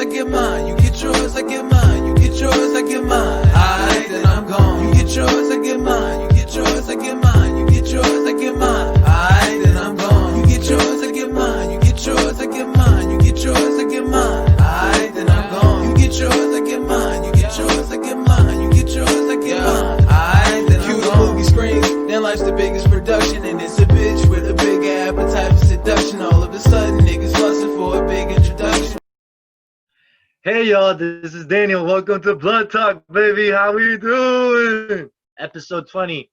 get mine. You get yours, I get mine. You get yours, I get mine. Aight, then I'm gone. You get yours, I get mine. You get yours, I get mine. You get yours, I get mine. Aight, then I'm gone. You get yours, I get mine. You get yours, I get mine. You get yours, I get mine. Aight, then I'm gone. You get yours, I get mine. You get yours, I get mine. You get yours, I get mine. Aight, then I'm gone. Movie screens, then life's the biggest production, and it's a bitch with a big appetite for seduction. All of a sudden, niggas fussing for a big introduction. Hey y'all, this is Daniel. Welcome to Blood Talk, baby. How we doing? Episode 20.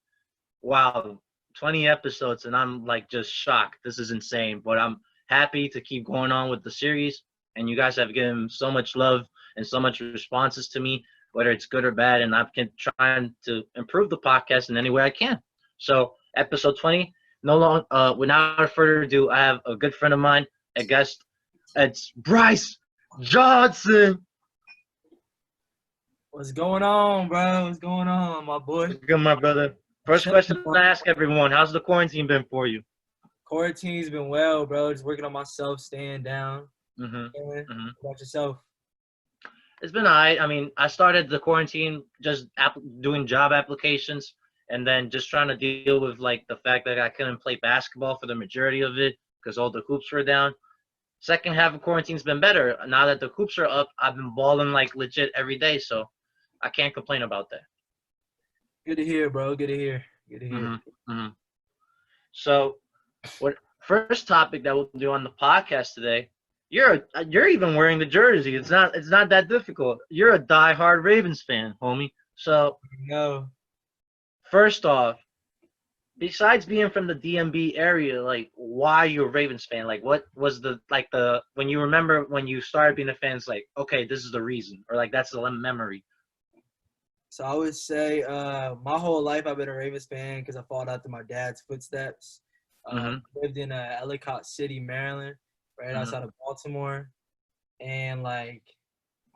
Wow, 20 episodes, and I'm like just shocked. This is insane, but I'm happy to keep going on with the series, and you guys have given so much love and so much responses to me, whether it's good or bad, and I've been trying to improve the podcast in any way I can. So, episode 20. Without further ado, I have a good friend of mine, a guest. It's Bryce Johnson. What's going on, bro? What's going on, my boy? Good, my brother. First question I ask everyone: how's the quarantine been for you? Quarantine's been well, bro. Just working on myself, staying down. Mm-hmm. What about yourself? It's been alright. I mean, I started the quarantine just doing job applications, and then just trying to deal with like the fact that I couldn't play basketball for the majority of it because all the hoops were down. Second half of quarantine's been better. Now that the hoops are up, I've been balling like legit every day, so I can't complain about that. Good to hear, bro. Good to hear. Good to hear. Mm-hmm. Mm-hmm. So, what first topic that we'll do on the podcast today? You're even wearing the jersey. It's not that difficult. You're a diehard Ravens fan, homie. So, No. first off, besides being from the DMV area, like, why you're a Ravens fan? Like, what was when you remember when you started being a fan, it's like, okay, this is the reason, or like that's the memory. So I would say my whole life I've been a Ravens fan because I followed after my dad's footsteps. Lived in Ellicott City, Maryland, right outside of Baltimore. And, like,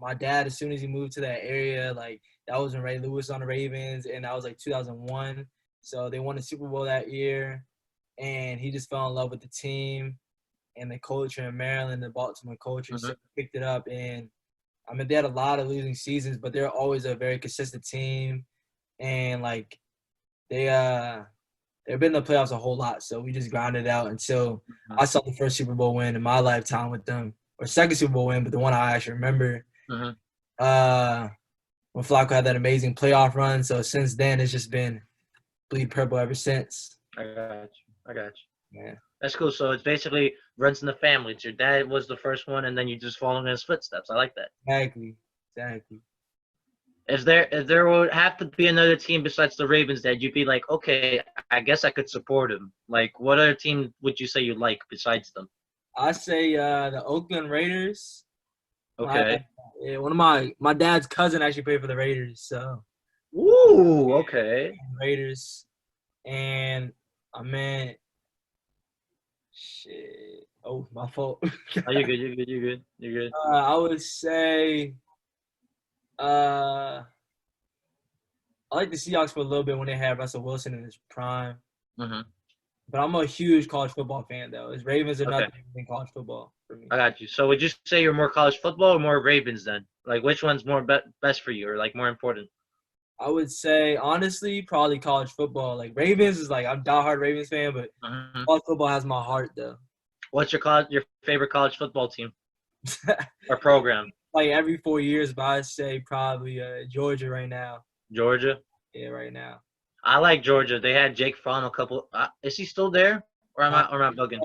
my dad, as soon as he moved to that area, like, that was when Ray Lewis on the Ravens, and that was, like, 2001. So they won the Super Bowl that year, and he just fell in love with the team and the culture in Maryland, the Baltimore culture. So he picked it up, and I mean, they had a lot of losing seasons, but they're always a very consistent team, and like they've been in the playoffs a whole lot. So we just grinded out until I saw the first Super Bowl win in my lifetime with them, or second Super Bowl win, but the one I actually remember. When Flacco had that amazing playoff run. So since then, it's just been bleed purple ever since. I got you. Yeah. That's cool. So it's basically runs in the family. It's your dad was the first one, and then you just follow in his footsteps. I like that. Exactly. If there would have to be another team besides the Ravens that you'd be like, okay, I guess I could support him. Like, what other team would you say you like besides them? I say the Oakland Raiders. Okay. One of my dad's cousin actually played for the Raiders, so. Ooh, okay. Raiders, and I meant shit. Oh, my fault. Oh, you're good. I would say I like the Seahawks for a little bit when they had Russell Wilson in his prime. But I'm a huge college football fan, though. It's Ravens or nothing in college football for me. I got you. So would you say you're more college football or more Ravens then? Like, which one's more best for you, or like more important? I would say, honestly, probably college football. Like, Ravens is like, I'm a diehard Ravens fan, but college football has my heart, though. What's your favorite college football team or program? Like, every 4 years, but I'd say probably Georgia right now. Georgia? Yeah, right now. I like Georgia. They had Jake Fromm a couple. Is he still there, or am I bugging?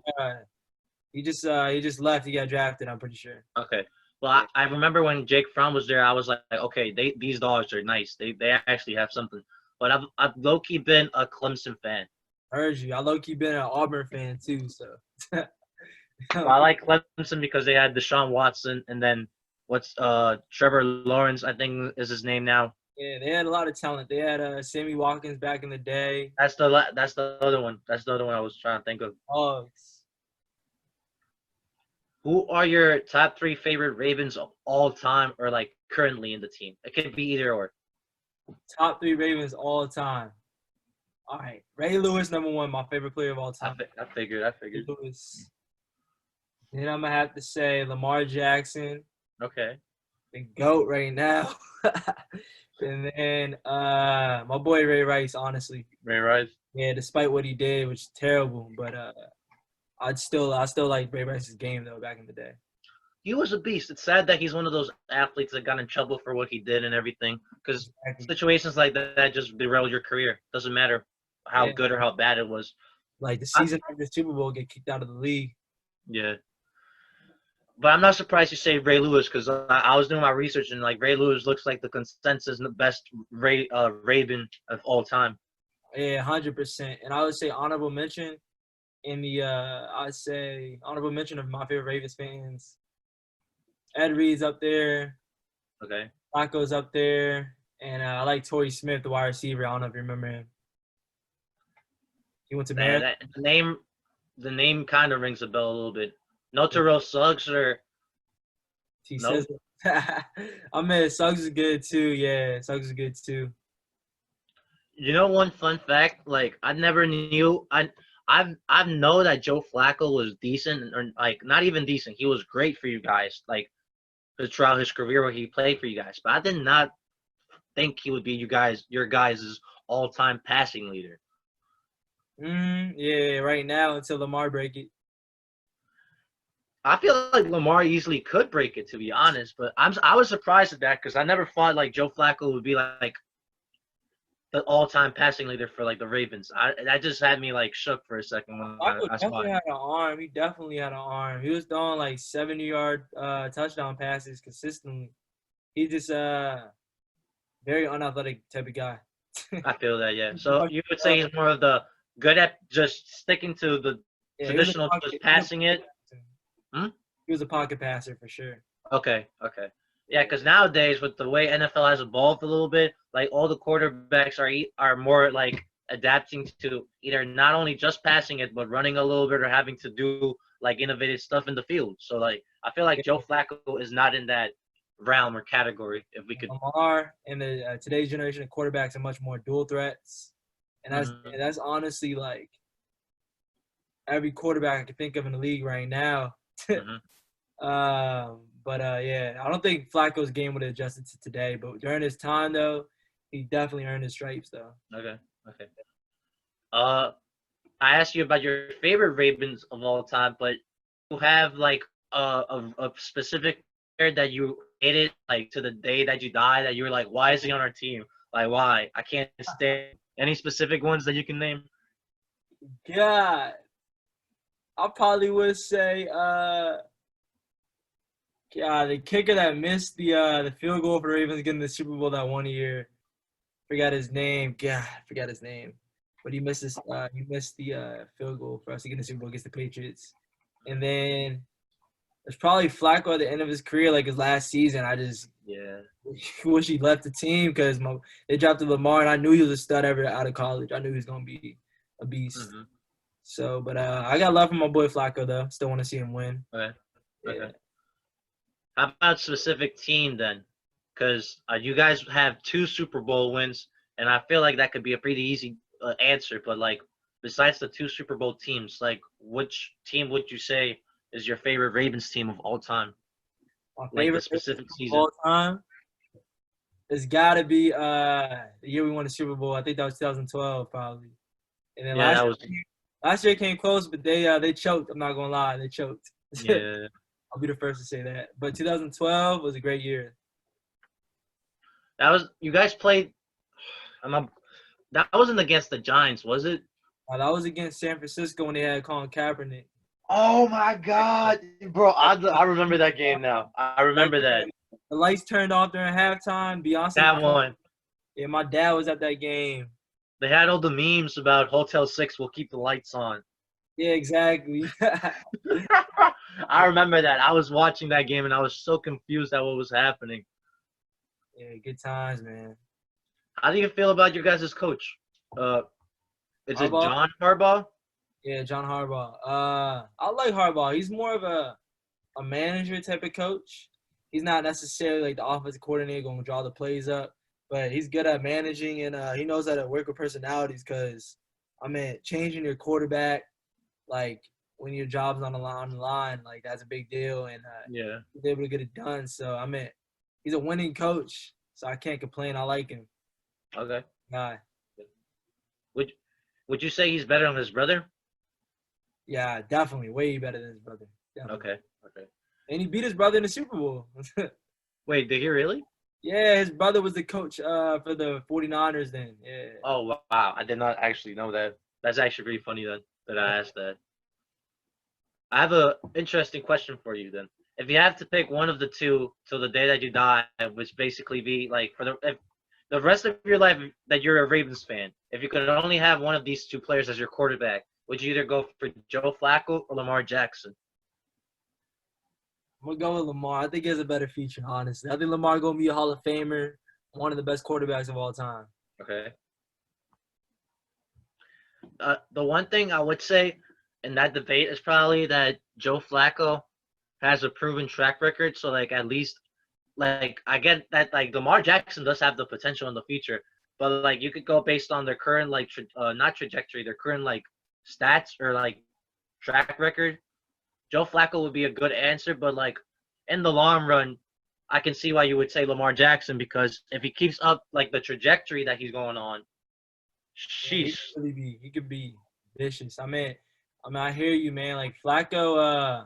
He just left. He got drafted, I'm pretty sure. Okay. Well, I remember when Jake Fromm was there, I was like, okay, these dogs are nice. They actually have something. But I've low-key been a Clemson fan. Heard you. I low-key been an Auburn fan too, so. Well, I like Clemson because they had Deshaun Watson, and then Trevor Lawrence, I think is his name now. Yeah, they had a lot of talent. They had Sammy Watkins back in the day. That's the other one. That's the other one I was trying to think of. Oh. Who are your top 3 favorite Ravens of all time, or like currently in the team? It could be either or. Top 3 Ravens all time. All right, Ray Lewis, number 1, my favorite player of all time. I figured. Lewis. Then I'm gonna have to say Lamar Jackson. Okay. the GOAT right now. And then my boy Ray Rice, honestly. Ray Rice. Yeah, despite what he did, which is terrible, but I still like Ray Rice's game though back in the day. He was a beast. It's sad that he's one of those athletes that got in trouble for what he did and everything. Because Exactly. situations like that just derail your career. Doesn't matter how good or how bad it was. Like the season of the Super Bowl, get kicked out of the league. Yeah. But I'm not surprised you say Ray Lewis because I was doing my research and like Ray Lewis looks like the consensus best Raven of all time. Yeah, 100%. And I would say honorable mention in the I'd say honorable mention of my favorite Ravens fans. Ed Reed's up there. Okay. Flacco's up there. And I like Torrey Smith, the wide receiver. I don't know if you remember him. He went to Maryland. The name kind of rings a bell a little bit. No Terrell Suggs or He no? says I mean, Suggs is good too. Yeah, Suggs is good too. You know one fun fact? Like I never knew I know that Joe Flacco was decent or like not even decent. He was great for you guys, like throughout his career where he played for you guys. But I did not think he would be your guys' all-time passing leader. Yeah, right now until Lamar break it. I feel like Lamar easily could break it, to be honest. But I was surprised at that because I never thought like Joe Flacco would be like the all-time passing leader for like the Ravens. That just had me like shook for a second when Flacco I saw definitely it. had an arm. He definitely had an arm. He was throwing like 70-yard touchdown passes consistently. He's just very unathletic type of guy. I feel that, yeah. So you would say he's more of the good at just sticking to the traditional, just passing it. He was a pocket passer for sure. Okay. Yeah, because nowadays with the way NFL has evolved a little bit, like all the quarterbacks are more like adapting to either not only just passing it but running a little bit or having to do like innovative stuff in the field. So like I feel like Joe Flacco is not in that realm or category. If we could, Lamar and the today's generation of quarterbacks are much more dual threats, and that's honestly like every quarterback I can think of in the league right now. Yeah, I don't think Flacco's game would have adjusted to today, but during his time though, he definitely earned his stripes though. Okay. I asked you about your favorite Ravens of all time, but you have like a specific player that you hated like to the day that you die that you were like, why is he on our team? Like why? I can't stand. Any specific ones that you can name? God, I probably would say the kicker that missed the field goal for the Ravens getting the Super Bowl that one year. Forgot his name. But he missed the field goal for us to get the Super Bowl against the Patriots. And then it's probably Flacco at the end of his career, like his last season. I just wish he left the team because they drafted Lamar, and I knew he was a stud ever out of college. I knew he was gonna be a beast. So, but I got love for my boy Flacco though. Still want to see him win. Okay. How about specific team then? Because you guys have 2 Super Bowl wins, and I feel like that could be a pretty easy answer. But like, besides the 2 Super Bowl teams, like which team would you say is your favorite Ravens team of all time? My favorite specific season of all time. It's got to be the year we won the Super Bowl. I think that was 2012 probably. And then last year came close, but they choked. I'm not gonna lie, they choked. Yeah. I'll be the first to say that. But 2012 was a great year. You guys played. That wasn't against the Giants, was it? That was against San Francisco when they had Colin Kaepernick. Oh my God, bro! I remember that game now. I remember that. The lights turned off during halftime. Beyonce. That one. Yeah, my dad was at that game. They had all the memes about Hotel 6 will keep the lights on. Yeah, exactly. I remember that. I was watching that game and I was so confused at what was happening. Yeah, good times, man. How do you feel about your guys' coach? Is it John Harbaugh? Yeah, John Harbaugh. I like Harbaugh. He's more of a manager type of coach. He's not necessarily like the offensive coordinator going to draw the plays up, but he's good at managing and he knows how to work with personalities because, changing your quarterback, like when your job's on the line, like that's a big deal, and Yeah. he's able to get it done. So I mean, he's a winning coach, so I can't complain. I like him. Okay. Guy. Would Would you say he's better than his brother? Yeah, definitely way better than his brother. Definitely. Okay. And he beat his brother in the Super Bowl. Wait, did he really? Yeah, his brother was the coach for the 49ers then. Yeah. Oh wow, I did not actually know that. That's actually pretty funny that I asked that. I have a interesting question for you then. If you have to pick one of the two till the day that you die, which basically be like for the rest of your life that you're a Ravens fan, if you could only have one of these two players as your quarterback, would you either go for Joe Flacco or Lamar Jackson? I'm going to go with Lamar. I think he has a better future, honestly. I think Lamar going to be a Hall of Famer, one of the best quarterbacks of all time. Okay. The one thing I would say in that debate is probably that Joe Flacco has a proven track record. So, like, at least, like, I get that, like, Lamar Jackson does have the potential in the future. But, like, you could go based on their current, like, not trajectory, their current, like, stats or, like, track record. Joe Flacco would be a good answer. But, like, in the long run, I can see why you would say Lamar Jackson because if he keeps up, like, the trajectory that he's going on, sheesh. Yeah, he could be vicious. I mean, I hear you, man. Like Flacco,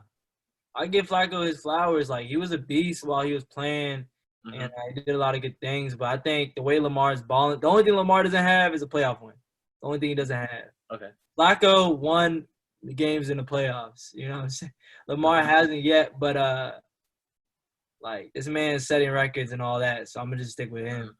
I give Flacco his flowers. Like he was a beast while he was playing, and he did a lot of good things. But I think the way Lamar's balling, the only thing Lamar doesn't have is a playoff win. The only thing he doesn't have. Okay. Flacco won the games in the playoffs. You know what I'm saying? Lamar hasn't yet, but like this man is setting records and all that. So I'm gonna just stick with him.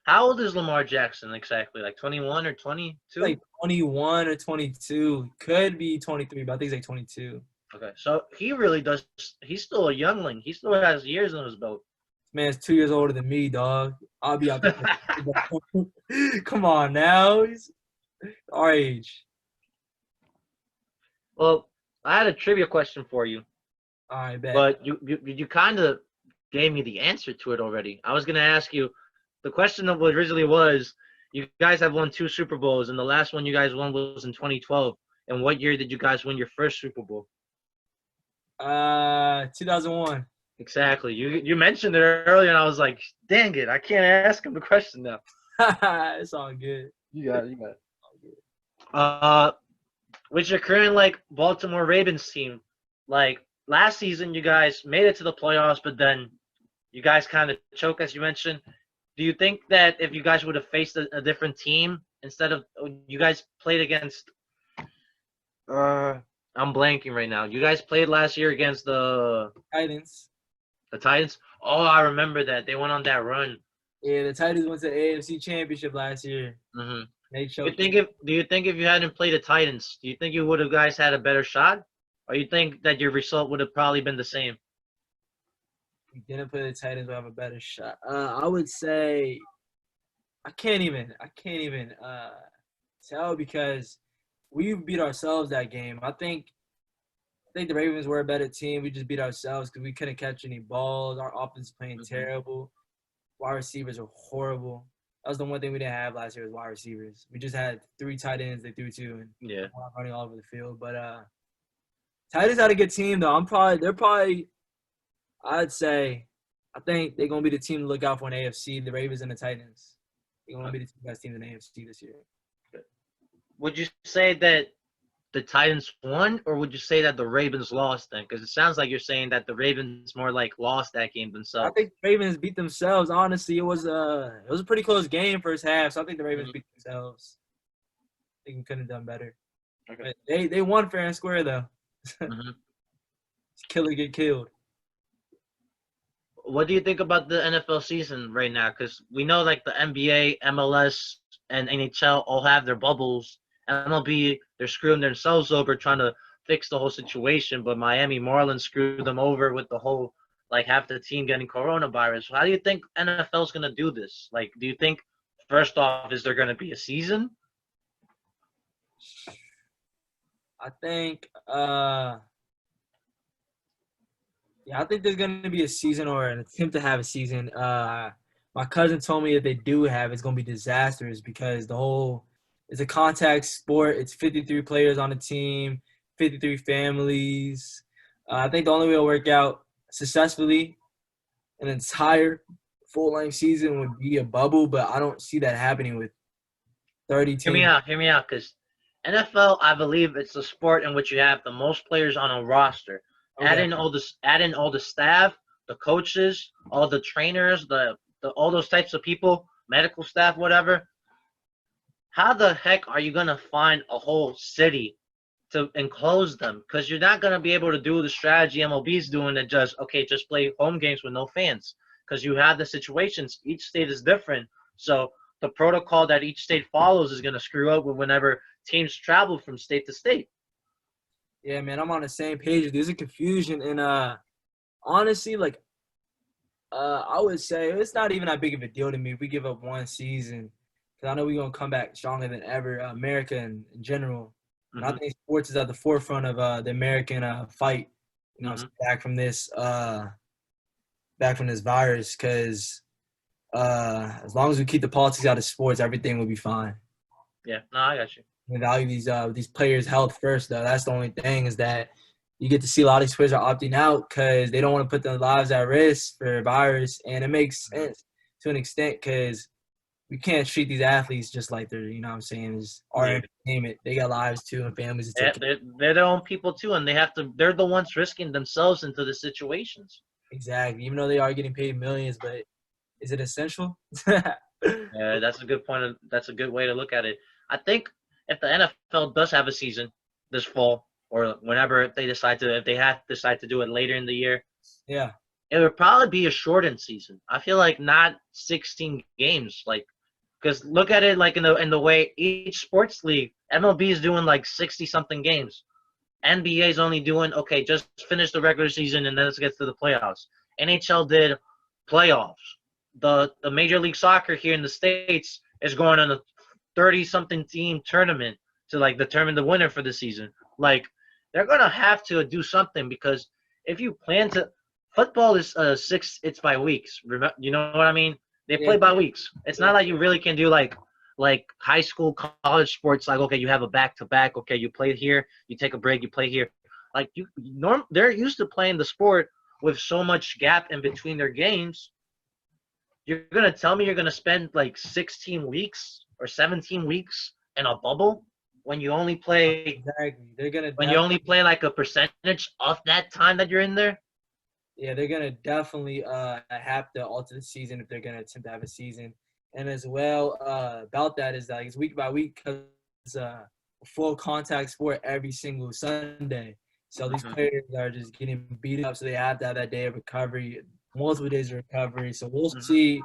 How old is Lamar Jackson exactly? Like 21 or 22? Like 21 or 22. Could be 23, but I think he's like 22. Okay, so he really does. He's still a youngling. He still has years on his belt. This man's 2 years older than me, dog. I'll be out there. Come on now. He's our age. Well, I had a trivia question for you, All right, bet. but you kind of gave me the answer to it already. I was gonna ask you. The question that originally was, you guys have won 2 Super Bowls, and the last one you guys won was in 2012. And what year did you guys win your first Super Bowl? 2001. Exactly. You mentioned it earlier, and I was like, dang it, I can't ask him the question now. It's all good. You got it. With your current like Baltimore Ravens team, like last season you guys made it to the playoffs, but then you guys kind of choke, as you mentioned. Do you think that if you guys would have faced a different team instead of you guys played against I'm blanking right now. You guys played last year against the Titans. The Titans? Oh, I remember that. They went on that run. Yeah, the Titans went to the AFC Championship last year. Mm-hmm. They choked. Do you think if you hadn't played the Titans, do you think you would have guys had a better shot? Or you think that your result would have probably been the same? We didn't play the Titans, we'll have a better shot. I would say I can't even tell because we beat ourselves that game. I think the Ravens were a better team. We just beat ourselves because we couldn't catch any balls. Our offense was playing terrible. Wide receivers are horrible. That was the one thing we didn't have last year was wide receivers. We just had 3 tight ends. They threw 2 and running all over the field. But Titans had a good team though. I'd say I think they're gonna be the team to look out for in AFC. The Ravens and the Titans. They're gonna be the 2 best teams in the AFC this year. Would you say that the Titans won, or would you say that the Ravens lost then? Because it sounds like you're saying that the Ravens more like lost that game themselves. I think the Ravens beat themselves. Honestly, it was a pretty close game first half. So I think the Ravens beat themselves. I think we couldn't have done better. Okay. But they won fair and square though. Killer get killed. What do you think about the NFL season right now? Because we know like the NBA, MLS, and NHL all have their bubbles. MLB, they're screwing themselves over trying to fix the whole situation, but Miami Marlins screwed them over with the whole, like, half the team getting coronavirus. How do you think NFL's going to do this? Like, do you think, first off, is there going to be a season? I think I think there's going to be a season or an attempt to have a season. My cousin told me if they do have, it's going to be disastrous because it's a contact sport. It's 53 players on a team. 53 families. I think the only way to work out successfully an entire full-length season would be a bubble, but I don't see that happening with 30 teams. Hear me out, because NFL, I believe it's the sport in which you have the most players on a roster. Okay. Add in all the staff, the coaches, all the trainers, the all those types of people, medical staff, whatever. How the heck are you gonna find a whole city to enclose them? Because you're not gonna be able to do the strategy MLB's doing that just play home games with no fans. Because you have the situations. Each state is different, so the protocol that each state follows is gonna screw up with whenever teams travel from state to state. Yeah, man, I'm on the same page. There's a confusion, and honestly, like, I would say it's not even that big of a deal to me if we give up one season, because I know we're gonna come back stronger than ever. America in general, and I think sports is at the forefront of the American fight. You know, back from this virus, because as long as we keep the politics out of sports, everything will be fine. Yeah, no, I got you. We value these players' health first, though. That's the only thing, is that you get to see a lot of these players are opting out because they don't want to put their lives at risk for a virus, and it makes sense to an extent because we can't treat these athletes just like they're, you know what I'm saying, is our entertainment. They got lives too and families to take care of. They're their own people too, and they're the ones risking themselves into the situations. Exactly. Even though they are getting paid millions, but is it essential? Yeah, that's a good point. That's a good way to look at it. I think if the NFL does have a season this fall or whenever if they decide to do it later in the year, yeah, it would probably be a shortened season. I feel like not 16 games, like, because look at it like in the way each sports league, MLB is doing like 60 something games. NBA is only doing just finish the regular season and then let's get to the playoffs. NHL did playoffs. The Major League Soccer here in the States is going on a 30-something team tournament to like determine the winner for the season. Like, they're gonna have to do something, because if you plan to, football is it's by weeks. You know what I mean? They play by weeks. It's not like you really can do like high school, college sports. Like, okay, you have a back-to-back. Okay, you play here, you take a break, you play here. Like they're used to playing the sport with so much gap in between their games. You're gonna tell me you're gonna spend like 16 weeks or 17 weeks in a bubble when you only play you only play like a percentage of that time that you're in there? Yeah, they're gonna definitely have to alter the season if they're gonna attempt to have a season. And as well about that is that it's week by week, because it's a full contact sport every single Sunday. So these players are just getting beat up, so they have to have that day of recovery, multiple days of recovery. So we'll see.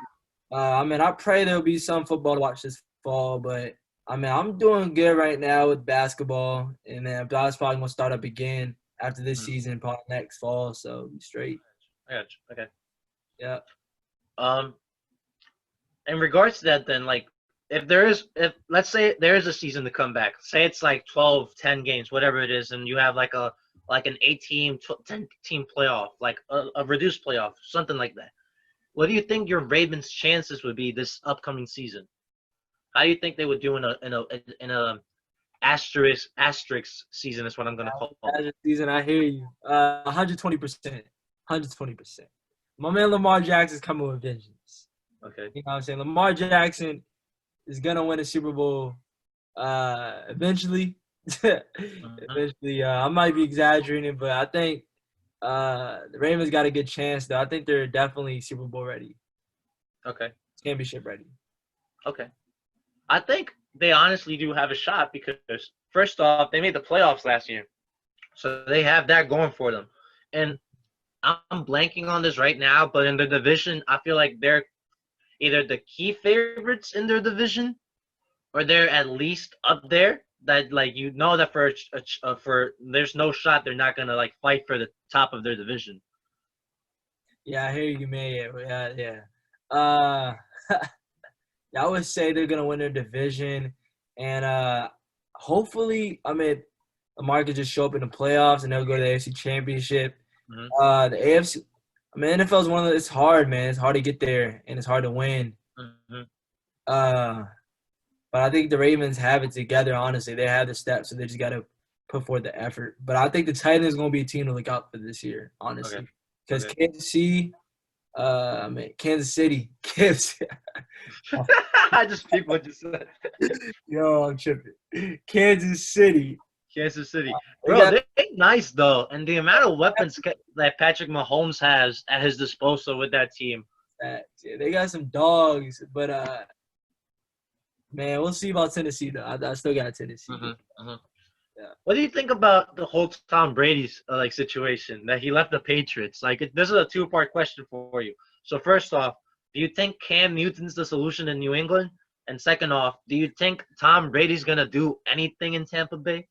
I pray there'll be some football to watch this fall, but I'm doing good right now with basketball, and then that's probably gonna start up again after this season, probably next fall. So be straight. I got you. Okay. Yeah. In regards to that, then, like, if let's say there is a season to come back, say it's like 12, 10 games, whatever it is, and you have like an 8-team, 10-team playoff, like a reduced playoff, something like that. What do you think your Ravens' chances would be this upcoming season? How do you think they would do in a asterisk season? Is what I'm gonna call it. Season, I hear you. 120%, 120%. My man Lamar Jackson's coming with vengeance. Okay. You know what I'm saying? Lamar Jackson is gonna win a Super Bowl eventually. Eventually, I might be exaggerating, but I think the Ravens got a good chance, though. I think they're definitely Super Bowl ready. Okay. Championship ready. Okay. I think they honestly do have a shot, because first off, they made the playoffs last year, so they have that going for them. And I'm blanking on this right now, but in the division, I feel like they're either the key favorites in their division, or they're at least up there. That, like, you know that for there's no shot they're not gonna like fight for the top of their division. Yeah, I hear you, man. Yeah. I would say they're gonna win their division, and hopefully, Lamar could just show up in the playoffs and they'll go to the AFC Championship. The AFC, NFL is it's hard, man. It's hard to get there and it's hard to win. But I think the Ravens have it together. Honestly, they have the steps, so they just gotta put forth the effort. But I think the Titans are going to be a team to look out for this year, honestly. Because Kansas City, Kansas City. I just people what you said. Yo, I'm tripping. Kansas City. Kansas City, They bro, got they're nice though, and the amount of weapons that Patrick Mahomes has at his disposal with that team. yeah, they got some dogs, but man, we'll see about Tennessee though. I still got Tennessee. Yeah. What do you think about the whole Tom Brady's like situation that he left the Patriots? Like, this is a two-part question for you. So first off, do you think Cam Newton's the solution in New England? And second off, do you think Tom Brady's gonna do anything in Tampa Bay?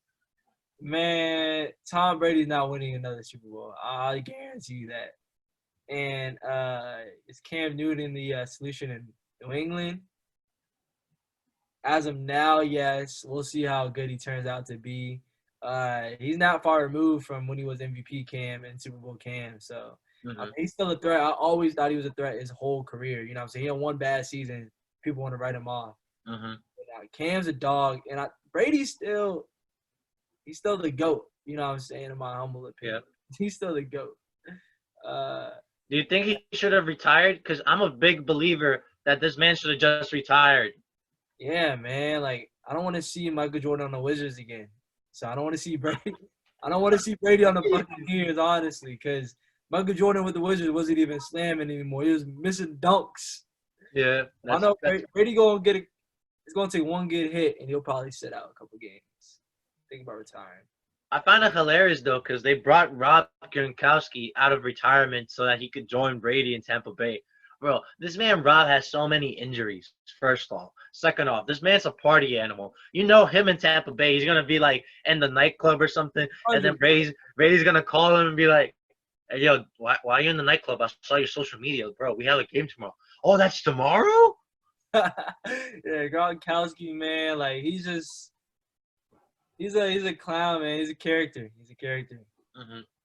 Man, Tom Brady's not winning another Super Bowl. I guarantee you that. And is Cam Newton the solution in New England? As of now, yes. We'll see how good he turns out to be. He's not far removed from when he was MVP Cam and Super Bowl Cam. So I mean, he's still a threat. I always thought he was a threat his whole career. You know what I'm saying? He had one bad season. People want to write him off. Cam's a dog. And Brady's still – he's still the GOAT, you know what I'm saying, in my humble opinion. Yeah. He's still the GOAT. Do you think he should have retired? Because I'm a big believer that this man should have just retired. Yeah, man. Like, I don't want to see Michael Jordan on the Wizards again. So I don't want to see Brady. I don't want to see Brady on the Buccaneers, honestly, because Michael Jordan with the Wizards wasn't even slamming anymore. He was missing dunks. Yeah. I know Brady going to get it's going to take one good hit, and he'll probably sit out a couple games. Think about retiring. I find it hilarious though because they brought Rob Gronkowski out of retirement so that he could join Brady in Tampa Bay. Bro, this man Rob has so many injuries. First off, second off, this man's a party animal. You know him in Tampa Bay, he's gonna be like in the nightclub or something, and then Brady's gonna call him and be like, "Hey, yo, why are you in the nightclub? I saw your social media, bro. We have a game tomorrow." Oh, that's tomorrow? Yeah, Gronkowski, man, like he's a clown, man. He's a character.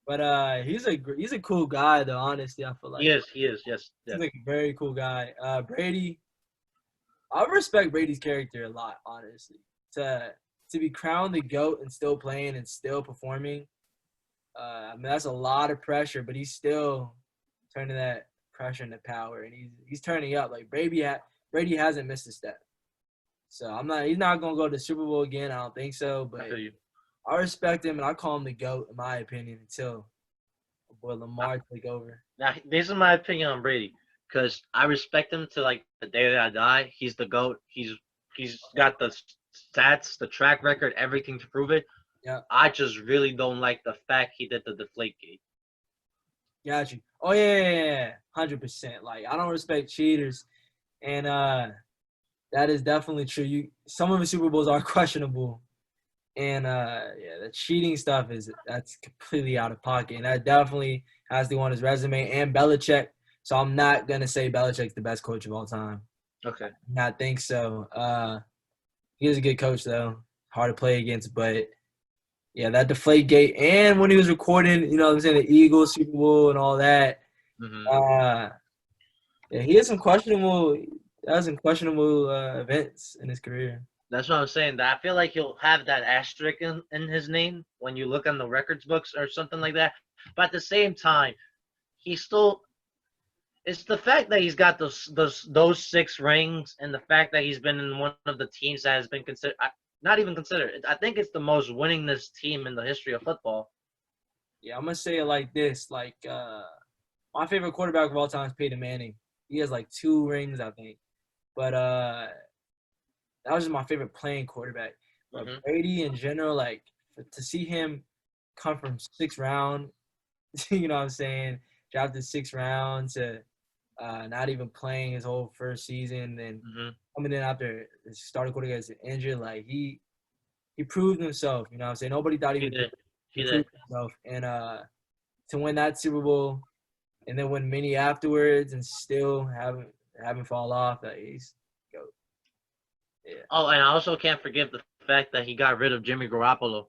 But he's a cool guy, though. Honestly, I feel like he is. Yes, he's like a very cool guy. Brady, I respect Brady's character a lot. Honestly, to be crowned the GOAT and still playing and still performing, I mean that's a lot of pressure. But he's still turning that pressure into power, and he's turning up. Like Brady hasn't missed a step. So he's not gonna go to the Super Bowl again. I don't think so. But I respect him and I call him the GOAT in my opinion until boy Lamar take over. Now this is my opinion on Brady because I respect him to like the day that I die. He's the GOAT. He's got the stats, the track record, everything to prove it. Yeah. I just really don't like the fact he did the Deflategate. Got you. Oh yeah, 100%. Like I don't respect cheaters, and that is definitely true. Some of the Super Bowls are questionable, and the cheating stuff that's completely out of pocket, and that definitely has to go on his resume. And Belichick, so I'm not gonna say Belichick's the best coach of all time. Okay. I think so. He was a good coach though, hard to play against, but yeah, that Deflategate, and when he was recording, you know what I'm saying, the Eagles Super Bowl and all that. Yeah, he had some questionable. That was some questionable events in his career. That's what I'm saying. I feel like he'll have that asterisk in his name when you look on the records books or something like that. But at the same time, he's still – it's the fact that he's got those 6 rings and the fact that he's been in one of the teams that has been considered – not even considered. I think it's the most winningest team in the history of football. Yeah, I'm going to say it like this. Like, my favorite quarterback of all time is Peyton Manning. He has like 2 rings, I think. But that was just my favorite playing quarterback. But Brady in general, like to see him come from 6th round, you know what I'm saying, drafted 6th round to not even playing his whole first season, then coming in after his starting quarterback is injured, like he proved himself. You know what I'm saying? Nobody thought he would prove himself, and to win that Super Bowl and then win many afterwards and still haven't fall off. He's GOAT. Yeah. Oh, and I also can't forget the fact that he got rid of Jimmy Garoppolo.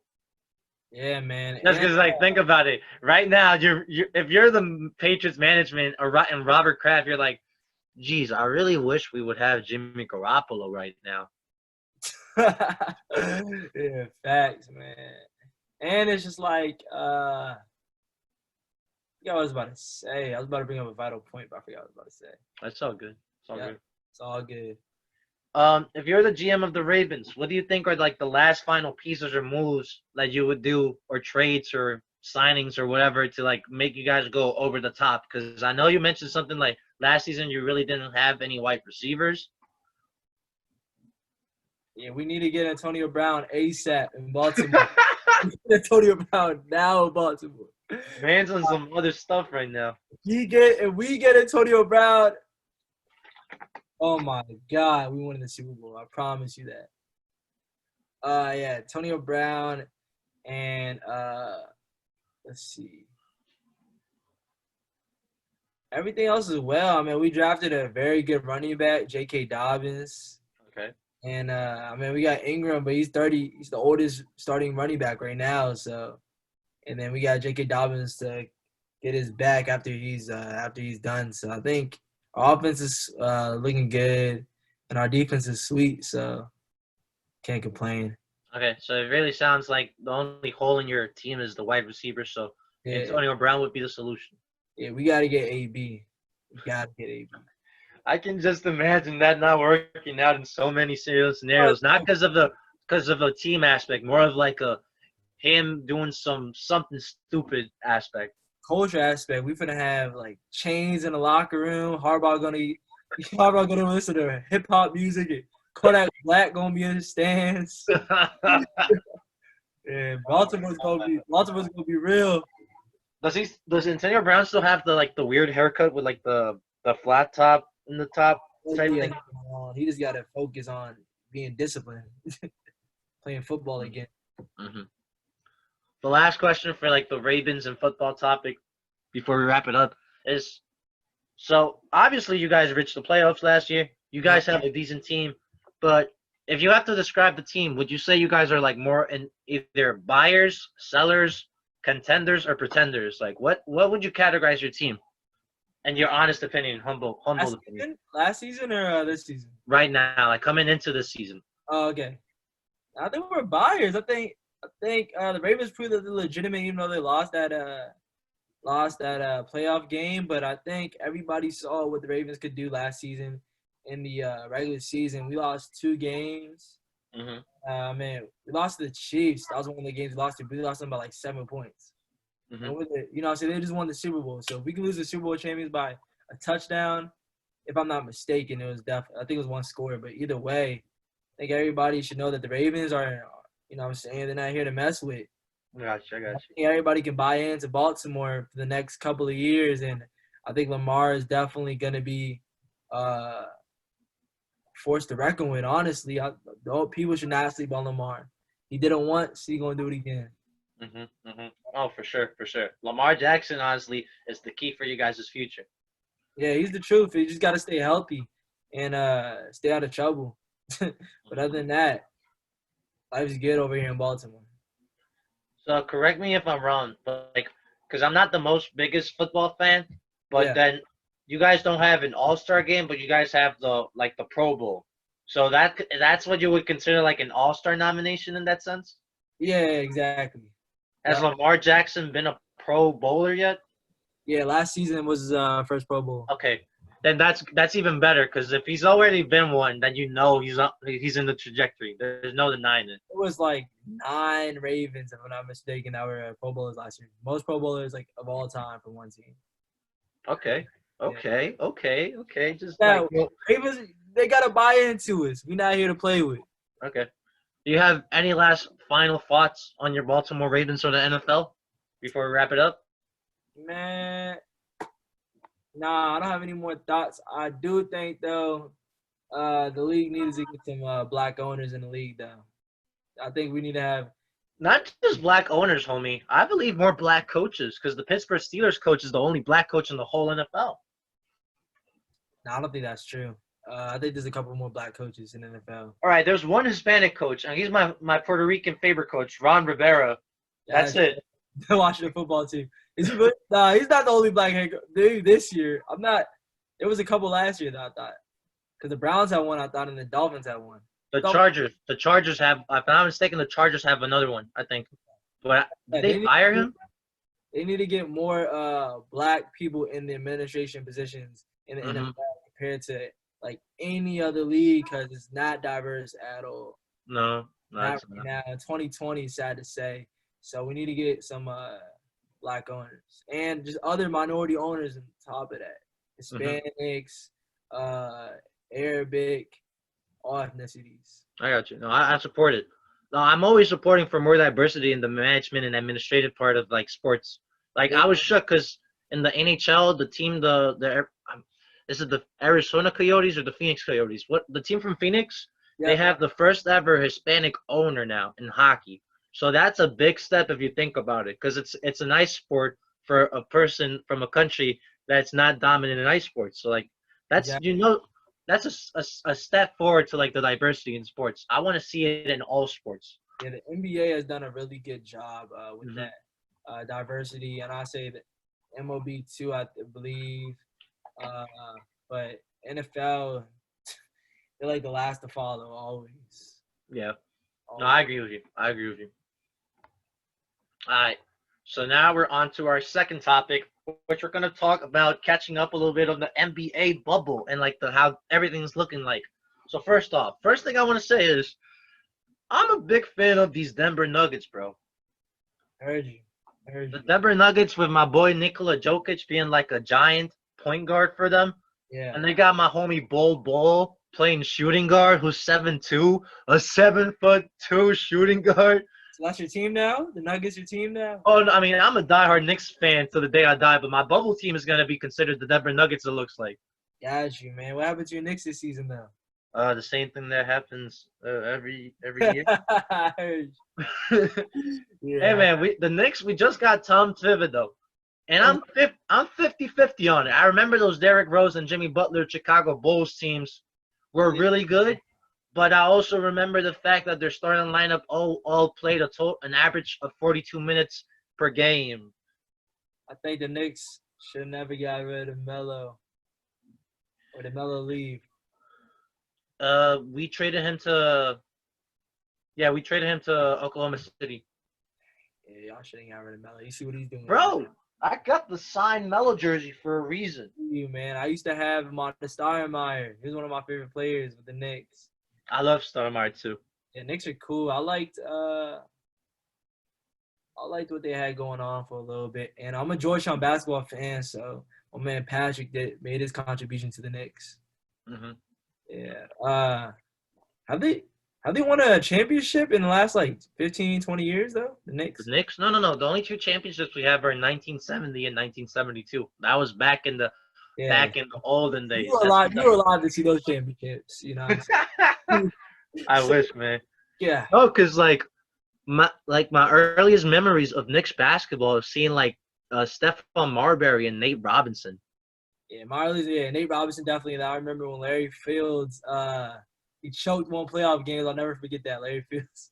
Yeah, man. That's because, like, think about it. Right now, if you're the Patriots management and Robert Kraft, you're like, geez, I really wish we would have Jimmy Garoppolo right now. Yeah, facts, man. And it's just like, I forgot what I was about to say. I was about to bring up a vital point, but I forgot what I was about to say. That's all good. It's all good. It's all good. If you're the GM of the Ravens, what do you think are like the last final pieces or moves that you would do, or trades or signings or whatever, to like make you guys go over the top? Because I know you mentioned something like last season you really didn't have any wide receivers. Yeah, we need to get Antonio Brown ASAP in Baltimore. Antonio Brown now in Baltimore. Man's on some other stuff right now. If we get Antonio Brown, oh my God, we win the Super Bowl. I promise you that. Yeah, Antonio Brown and let's see. Everything else as well. I mean, we drafted a very good running back, J.K. Dobbins. Okay. And I mean, we got Ingram, but he's 30. He's the oldest starting running back right now. So, and then we got J.K. Dobbins to get his back after he's done. So I think our offense is looking good, and our defense is sweet. So can't complain. Okay, so it really sounds like the only hole in your team is the wide receiver. So Yeah, Antonio Brown would be the solution. yeah, we got to get AB. We got to get AB. I can just imagine that not working out in so many scenarios, not because of the team aspect, more of like him doing something stupid aspect. Culture aspect. We finna have like chains in the locker room. Harbaugh gonna listen to hip hop music. And Kodak Black gonna be in the stands. And Baltimore's gonna be real. Does Antonio Brown still have the weird haircut with like the flat top in the top type Yeah, thing? he just gotta focus on being disciplined, playing football again. Mm-hmm. The last question for like the Ravens and football topic before we wrap it up is, so obviously you guys reached the playoffs last year. You guys have a decent team, but if you have to describe the team, would you say you guys are like more in either buyers, sellers, contenders, or pretenders? Like what would you categorize your team? And your honest opinion, humble opinion. Last season or this season? Right now, like coming into this season. Oh, okay. I think we're buyers. I think the Ravens proved that they're legitimate, even though they lost that playoff game. But I think everybody saw what the Ravens could do last season in the regular season. We lost 2 games. Mm-hmm. Man, we lost to the Chiefs. That was one of the games we lost to. We lost them by like 7 points. Mm-hmm. And with it, so they just won the Super Bowl. So if we can lose the Super Bowl champions by a touchdown, if I'm not mistaken, I think it was 1 score. But either way, I think everybody should know that the Ravens are, what I'm saying, they're not here to mess with. Gotcha. I think everybody can buy into Baltimore for the next couple of years, and I think Lamar is definitely going to be forced to reckon with. Honestly, people should not sleep on Lamar. He did it once, he's going to do it again. Mm-hmm. Mm-hmm. Oh, for sure. Lamar Jackson, honestly, is the key for you guys' future. Yeah, he's the truth. You just got to stay healthy and stay out of trouble. But other than that, life's good over here in Baltimore. So correct me if I'm wrong, but because I'm not the biggest football fan, but then you guys don't have an All-Star game, but you guys have the Pro Bowl. So that's what you would consider like an All-Star nomination in that sense? Yeah, exactly. Has Lamar Jackson been a Pro Bowler yet? Yeah, last season was his first Pro Bowl. Okay, then that's even better, because if he's already been one, then he's in the trajectory. There's no denying it. It was like 9 Ravens, if I'm not mistaken, that were Pro Bowlers last year. Most Pro Bowlers of all time for one team. Okay. Just Ravens, they gotta buy into us. We're not here to play with. Okay. Do you have any last final thoughts on your Baltimore Ravens or the NFL before we wrap it up? Man, nah, I don't have any more thoughts. I do think, though, the league needs to get some black owners in the league, though. I think we need to have not just black owners, homie. I believe more black coaches, because the Pittsburgh Steelers coach is the only black coach in the whole NFL. No, I don't think that's true. I think there's a couple more black coaches in the NFL. All right, there's one Hispanic coach, and he's my Puerto Rican favorite coach, Ron Rivera. That's it. The Washington football team. Is he? Nah, he's not the only black head coach this year. I'm not. There was a couple last year that I thought, because the Browns had one, I thought, and the Dolphins had one. The Chargers have, if I'm not mistaken, the Chargers have another one, I think. But did they they need fire to- him? They need to get more black people in the administration positions in the Mhm. NFL compared to like any other league because it's not diverse at all. No, Not it's right not. now. 2020, sad to say. So we need to get some black owners and just other minority owners on top of that. Mhm. Hispanics, Arabic, all ethnicities. I got you. No, I support it. No, I'm always supporting for more diversity in the management and administrative part of like sports. Like Yeah, I was shook because in the NHL, the team, is it the Arizona Coyotes or the Phoenix Coyotes? What the team from Phoenix? They yeah, have the first ever Hispanic owner now in hockey. So that's a big step if you think about it, because it's a nice sport for a person from a country that's not dominant in ice sports. So like that's exactly. you know that's a step forward to like the diversity in sports. I want to see it in all sports. Yeah, the NBA has done a really good job with Mhm. that diversity, and I say that MLB too, I believe. Uh, but NFL, they're like the last to follow, always. Yeah. No, Always. I agree with you. I agree with you. All right. So now we're on to our second topic, which we're gonna talk about catching up a little bit on the NBA bubble and like the how everything's looking like. So first off, first thing I want to say is I'm a big fan of these Denver Nuggets, bro. Heard you. Heard The you. Denver Nuggets with my boy Nikola Jokic being like a giant point guard for them. Yeah. And they got my homie Bol playing shooting guard who's 7'2", a 7'2" shooting guard. So that's your team now? The Nuggets your team now? Oh, no, I mean, I'm a diehard Knicks fan till the day I die, but my bubble team is going to be considered the Denver Nuggets, it looks like. Got you, man. What happened to your Knicks this season, though? The same thing that happens every year. Heard you. Hey, Yeah. man, the Knicks, we just got Tom Thibodeau. And I'm 50-50 on it. I remember those Derrick Rose and Jimmy Butler Chicago Bulls teams were really good, but I also remember the fact that their starting lineup all played an average of 42 minutes per game. I think the Knicks should never get rid of Melo. Or did Melo leave? We traded him to Oklahoma City. Yeah, y'all shouldn't get rid of Melo. You see what he's doing. Bro, I got the signed Melo jersey for a reason. You, man. I used to have him on the Stoudemire. He was one of my favorite players with the Knicks. I love Stoudemire too. Yeah, Knicks are cool. I liked what they had going on for a little bit. And I'm a Georgetown basketball fan, so my man Patrick made his contribution to the Knicks. Mm-hmm. Yeah. Have they won a championship in the last like 15, 20 years though? The Knicks? The Knicks? No. The only two championships we have are in 1970 and 1972. That was back in the olden days. You were alive to see those championships, you know. I wish, man. Yeah. Oh, cause like my earliest memories of Knicks basketball is seeing like Stephon Marbury and Nate Robinson. Yeah, Nate Robinson definitely. I remember when Larry Fields he choked one playoff game. I'll never forget that. Larry Fields.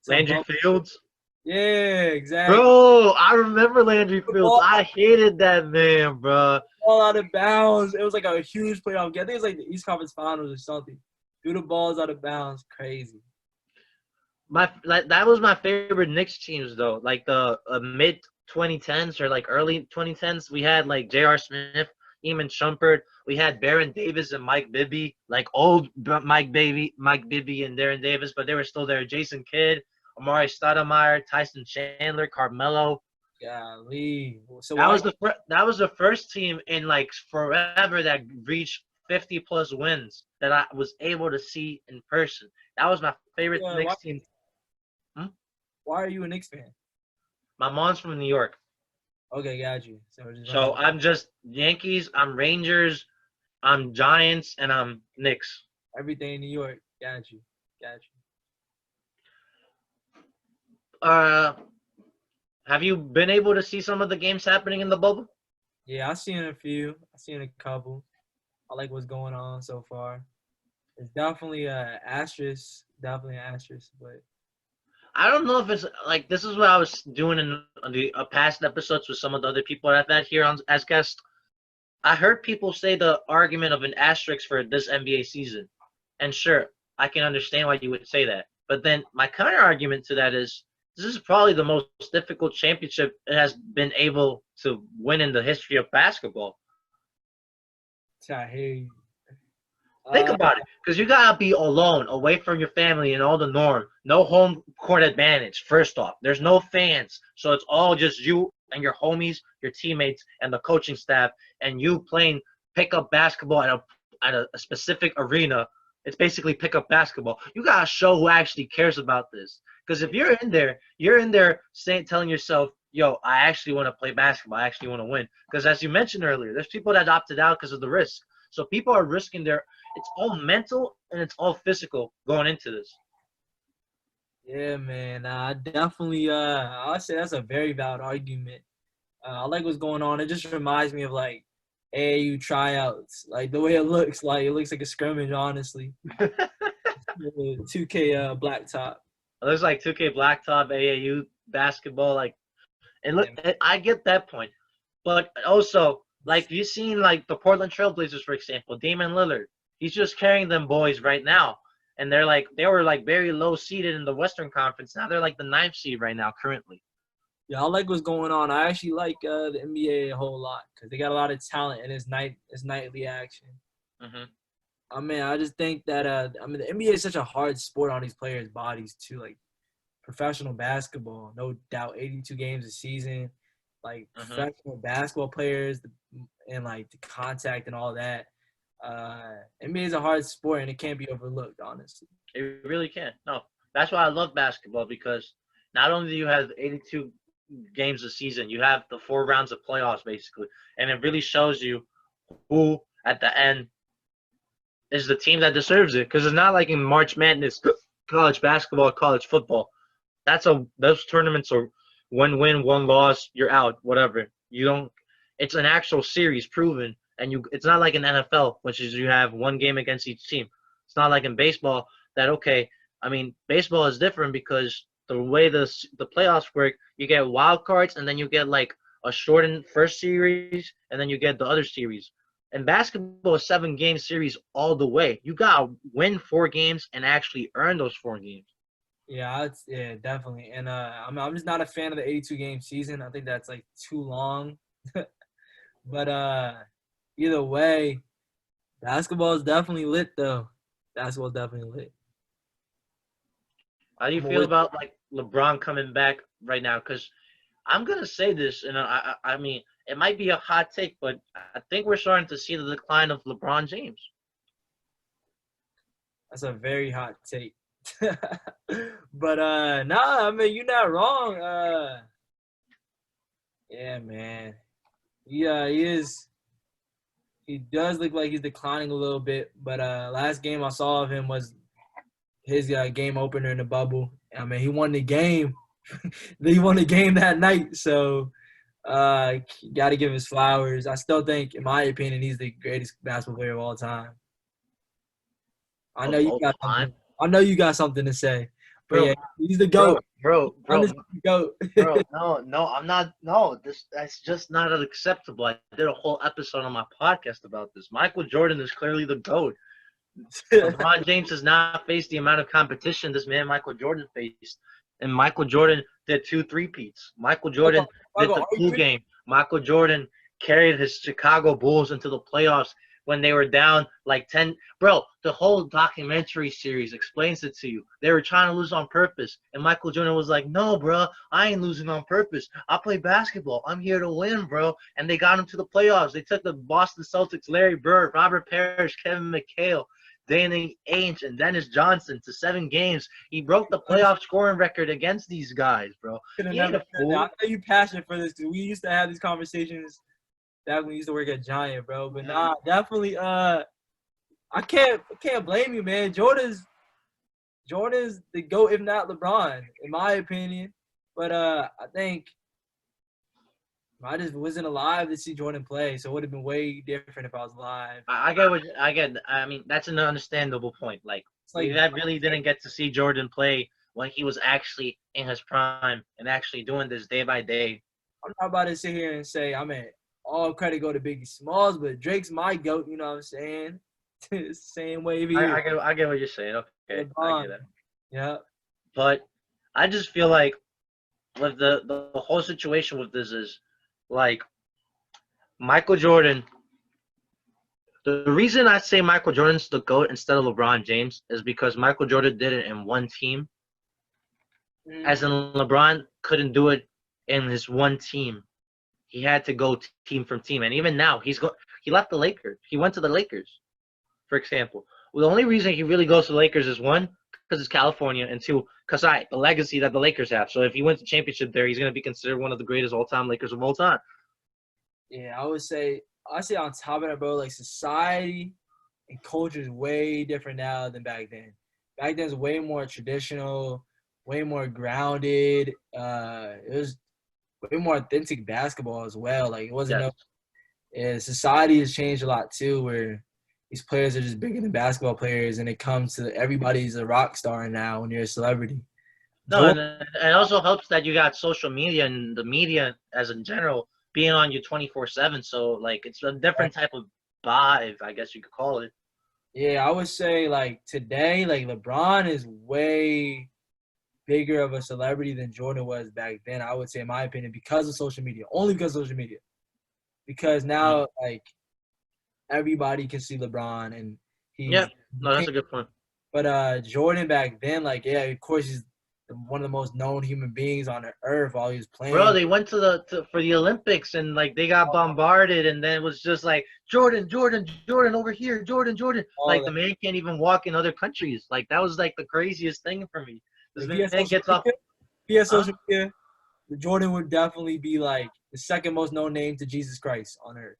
Landry Fields? Yeah, exactly. Bro, I remember Landry Fields. I hated that man, bro. Ball out of bounds. It was like a huge playoff game. I think it was like the East Conference Finals or something. Threw the balls out of bounds. Crazy. That was my favorite Knicks teams though. Like the mid 2010s or like early 2010s, we had like J.R. Smith, Eamon Shumpert. We had Baron Davis and Mike Bibby, like old Mike Bibby and Darren Davis, but they were still there. Jason Kidd, Amari Stoudemire, Tyson Chandler, Carmelo. Golly. So that was the first team in like forever that reached 50 plus wins that I was able to see in person. That was my favorite Knicks team. Why are you a Knicks fan? My mom's from New York. Okay, got you. So I'm just Yankees, I'm Rangers, I'm Giants, and I'm Knicks. Everything in New York. Got you. Have you been able to see some of the games happening in the bubble? Yeah, I've seen a few. I've seen a couple. I like what's going on so far. It's definitely an asterisk, but I don't know if it's like this is what I was doing in the past episodes with some of the other people I've had here on as guests. I heard people say the argument of an asterisk for this NBA season, and sure, I can understand why you would say that. But then my counter argument to that is this is probably the most difficult championship it has been able to win in the history of basketball. I hear you. Think about it, because you gotta be alone, away from your family and all the norm. No home court advantage. First off, there's no fans, so it's all just you and your homies, your teammates, and the coaching staff, and you playing pickup basketball at a specific arena. It's basically pickup basketball. You gotta show who actually cares about this. Because if you're in there saying, telling yourself, "Yo, I actually want to play basketball. I actually want to win." Because as you mentioned earlier, there's people that opted out because of the risk. So people are risking their. It's all mental and it's all physical going into this. Yeah, man. I definitely. I'll say that's a very valid argument. I like what's going on. It just reminds me of like AAU tryouts, like the way it looks like a scrimmage, honestly. 2K blacktop. It looks like 2K Blacktop, AAU basketball. Like, and look, I get that point, but also like you seen like the Portland Trailblazers, for example, Damian Lillard. He's just carrying them boys right now, and they were like very low seeded in the Western Conference. Now they're like the 9th seed right now currently. Yeah, I like what's going on. I actually like the NBA a whole lot because they got a lot of talent and it's nightly action. Mm-hmm. I mean, I just think that the NBA is such a hard sport on these players' bodies too. Like professional basketball, no doubt, 82 games a season. Like professional basketball players and like the contact and all that. NBA is a hard sport and it can't be overlooked, honestly. It really can't. No, that's why I love basketball, because not only do you have 82 games a season, you have the 4 rounds of playoffs basically, and it really shows you who at the end is the team that deserves it. Because it's not like in March Madness, college basketball, college football. Those tournaments are 1 win, 1 loss, you're out, whatever. You don't. It's an actual series proven, and it's not like in NFL, which is you have 1 game against each team. It's not like in baseball that baseball is different because the way the playoffs work, you get wild cards and then you get like a shortened first series and then you get the other series. And basketball is 7-game series all the way. You gotta win 4 games and actually earn those 4 games. Yeah, definitely. And I'm just not a fan of the 82-game season. I think that's like too long. But either way, basketball is definitely lit though. Basketball is definitely lit. How do you feel about like LeBron coming back right now? Because I'm gonna say this, and I mean it might be a hot take, but I think we're starting to see the decline of LeBron James. That's a very hot take. But nah, I mean you're not wrong. Yeah, man. Yeah, he is. He does look like he's declining a little bit, but last game I saw of him was his game opener in the bubble. I mean, he won the game. He won the game that night, so got to give his flowers. I still think, in my opinion, he's the greatest basketball player of all time. I know you got something to say, but Bro, yeah, he's the GOAT. Bro, GOAT. Bro, no, I'm not. No, that's just not acceptable. I did a whole episode on my podcast about this. Michael Jordan is clearly the GOAT. LeBron James has not faced the amount of competition this man Michael Jordan faced, and Michael Jordan did 2 3-peats. Michael Jordan did the flu game. Michael Jordan carried his Chicago Bulls into the playoffs when they were down like 10. Bro, the whole documentary series explains it to you. They were trying to lose on purpose, and Michael Jordan was like, "No, bro, I ain't losing on purpose. I play basketball. I'm here to win, bro." And they got him to the playoffs. They took the Boston Celtics, Larry Bird, Robert Parrish, Kevin McHale, Danny Ainge, and Dennis Johnson to 7 games. He broke the playoff scoring record against these guys, bro. He ain't a fool. I know you're passionate for this because we used to have these conversations back when we used to work at Giant, bro. But nah, definitely. I can't blame you, man. Jordan's the GOAT, if not LeBron, in my opinion. But I think I just wasn't alive to see Jordan play, so it would have been way different if I was alive. I get. I mean, that's an understandable point. Like we really didn't get to see Jordan play when he was actually in his prime and actually doing this day by day. I'm not about to sit here and say, I mean, all credit go to Biggie Smalls, but Drake's my GOAT, you know what I'm saying? Same way. I get what you're saying. Okay, I get that. Yeah. But I just feel like with the whole situation with this is like Michael Jordan. The reason I say Michael Jordan's the GOAT instead of LeBron James is because Michael Jordan did it in one team, as in LeBron couldn't do it in his one team. He had to go team from team, and even now he left the Lakers. He went to the Lakers, for example. Well, the only reason he really goes to the Lakers is one, because it's California, and two, because the legacy that the Lakers have. So if he wins the championship there, he's going to be considered one of the greatest all-time Lakers of all time. Yeah, I say on top of that, bro, like society and culture is way different now than back then. Back then, it's way more traditional, way more grounded. It was way more authentic basketball as well. Like it wasn't society has changed a lot too, where these players are just bigger than basketball players, and it comes to everybody's a rock star now when you're a celebrity. No, and it also helps that you got social media and the media as in general being on you 24/7. So like it's a different type of vibe, I guess you could call it. Yeah, I would say like today, like LeBron is way bigger of a celebrity than Jordan was back then. I would say, in my opinion, because of social media, only because of social media. Because now, like, everybody can see LeBron, and that's a good point. But Jordan back then, like, yeah, of course, he's one of the most known human beings on the earth while he was playing. Bro, they went for the Olympics and like they got bombarded, and then it was just like Jordan over here, Jordan. Like the man can't even walk in other countries. Like that was like the craziest thing for me. This man gets off. Via social media, Jordan would definitely be like the second most known name to Jesus Christ on earth.